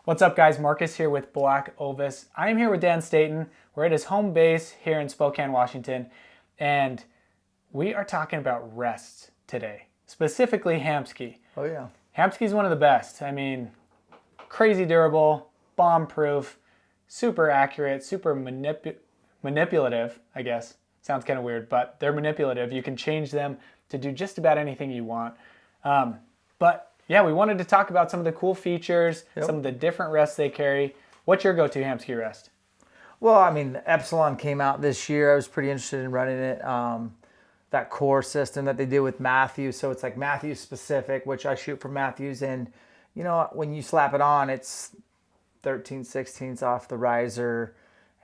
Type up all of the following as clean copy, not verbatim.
What's up guys, Marcus here with BlackOvis. I'm here with Dan Staton. We're at his home base here in Spokane, Washington, and we are talking about rests today, specifically Hamskea. Oh yeah. Hamskea is one of the best. I mean, crazy durable, bomb-proof, super accurate, super manipulative, I guess. Sounds kind of weird, but they're manipulative. You can change them to do just about anything you want. But yeah, we wanted to talk about some of the cool features, some of the different rests they carry. What's your go-to Hamskea rest? Well, I mean, the Epsilon came out this year. I was pretty interested in running it. That core system that they did with Matthews, so it's like Matthews specific, which I shoot for Matthews, and you know, when you slap it on, it's 13/16 off the riser,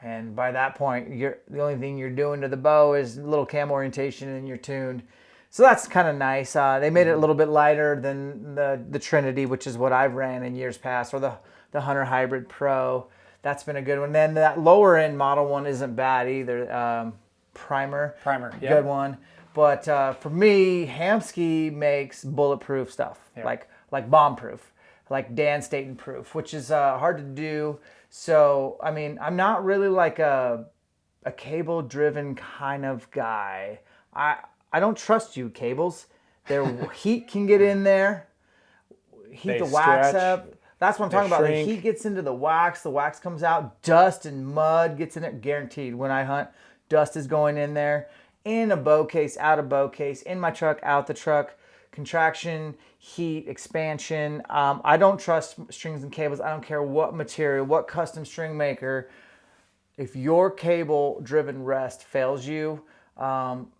and by that point, the only thing you're doing to the bow is a little cam orientation, and you're tuned. So that's kind of nice. They made it a little bit lighter than the Trinity, which is what I've ran in years past, or the Hunter Hybrid Pro. That's been a good one. Then that lower end model one isn't bad either. Primer, yeah. Good one. But for me, Hamskea makes bulletproof stuff, like bomb-proof, like Dan Staton proof, which is hard to do. So I mean, I'm not really like a cable-driven kind of guy. I don't trust you, cables. Their heat can get in there, heat the wax up. That's what I'm talking about. The heat gets into the wax comes out, dust and mud gets in it, guaranteed. When I hunt, dust is going in there. In a bow case, out of bow case, in my truck, out the truck, contraction, heat, expansion. I don't trust strings and cables. I don't care what material, what custom string maker. If your cable-driven rest fails you,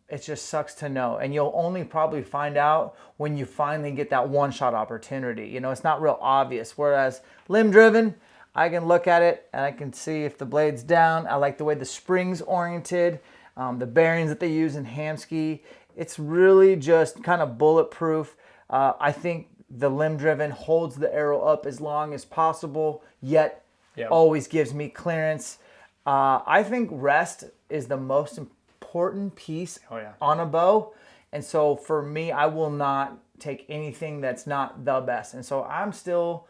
it just sucks to know. And you'll only probably find out when you finally get that one-shot opportunity. You know, it's not real obvious. Whereas limb-driven, I can look at it and I can see if the blade's down. I like the way the spring's oriented, the bearings that they use in Hamskea. It's really just kind of bulletproof. I think the limb-driven holds the arrow up as long as possible, yet always gives me clearance. I think rest is the most important piece on a bow, and so for me, I will not take anything that's not the best. And so I'm still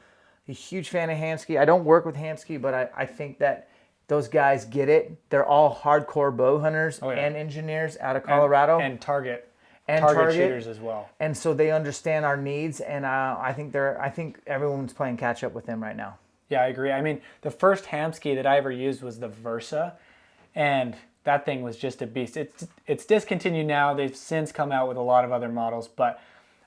a huge fan of Hamskea. I don't work with Hamskea, but I think that those guys get it. They're all hardcore bow hunters and engineers out of Colorado, and target shooters as well. And so they understand our needs, and I think everyone's playing catch up with them right now. Yeah, I agree. I mean, the first Hamskea that I ever used was the Versa, and that thing was just a beast. It's discontinued now. They've since come out with a lot of other models, but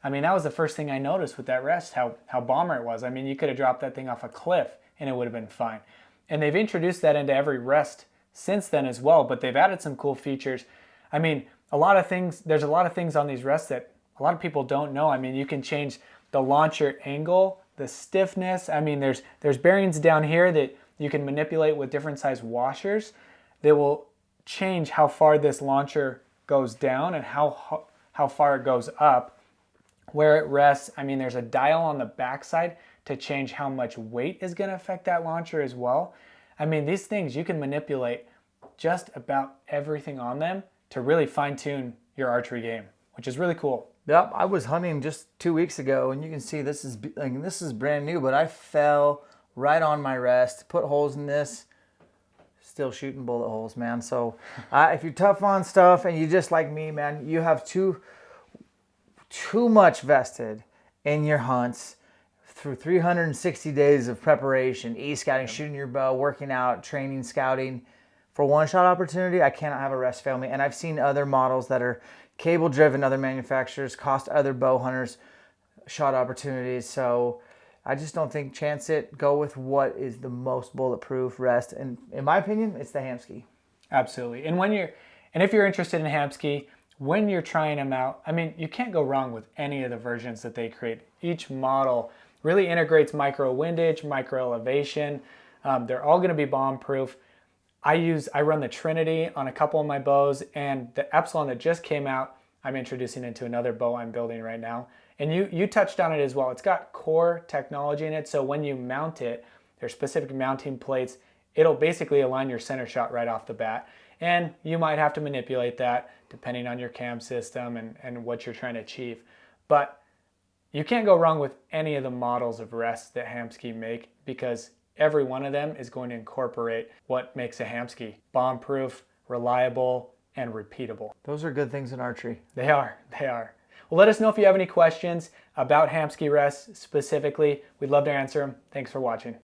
I mean, that was the first thing I noticed with that rest, how bomber it was. I mean, you could have dropped that thing off a cliff and it would have been fine. And they've introduced that into every rest since then as well, but they've added some cool features. I mean, there's a lot of things on these rests that a lot of people don't know. I mean, you can change the launcher angle, the stiffness. I mean, there's bearings down here that you can manipulate with different size washers. They will change how far this launcher goes down and how far it goes up. Where it rests, I mean, there's a dial on the backside to change how much weight is going to affect that launcher as well. I mean, these things, you can manipulate just about everything on them to really fine-tune your archery game, which is really cool. Yep, I was hunting just 2 weeks ago, and you can see this is brand new, but I fell right on my rest, put holes in this, still shooting bullet holes, man. So if you're tough on stuff and you just like me, man, you have too much vested in your hunts through 360 days of preparation, e-scouting, shooting your bow, working out, training, scouting. For one-shot opportunity, I cannot have a rest fail me. And I've seen other models that are cable-driven, other manufacturers, cost other bow hunters shot opportunities. So I just don't think chance it. Go with what is the most bulletproof rest. And in my opinion, it's the Hamskea. Absolutely. And if you're interested in Hamskea, when you're trying them out, I mean, you can't go wrong with any of the versions that they create. Each model really integrates micro windage, micro elevation. They're all going to be bomb-proof. I run the Trinity on a couple of my bows, and the Epsilon that just came out, I'm introducing into another bow I'm building right now. And you touched on it as well. It's got core technology in it, so when you mount it, there's specific mounting plates. It'll basically align your center shot right off the bat. And you might have to manipulate that depending on your cam system and what you're trying to achieve. But You can't go wrong with any of the models of rests that Hamskea make because every one of them is going to incorporate what makes a Hamskea bomb-proof, reliable, and repeatable. Those are good things in archery. They are. Well, let us know if you have any questions about Hamskea rests specifically. We'd love to answer them. Thanks for watching.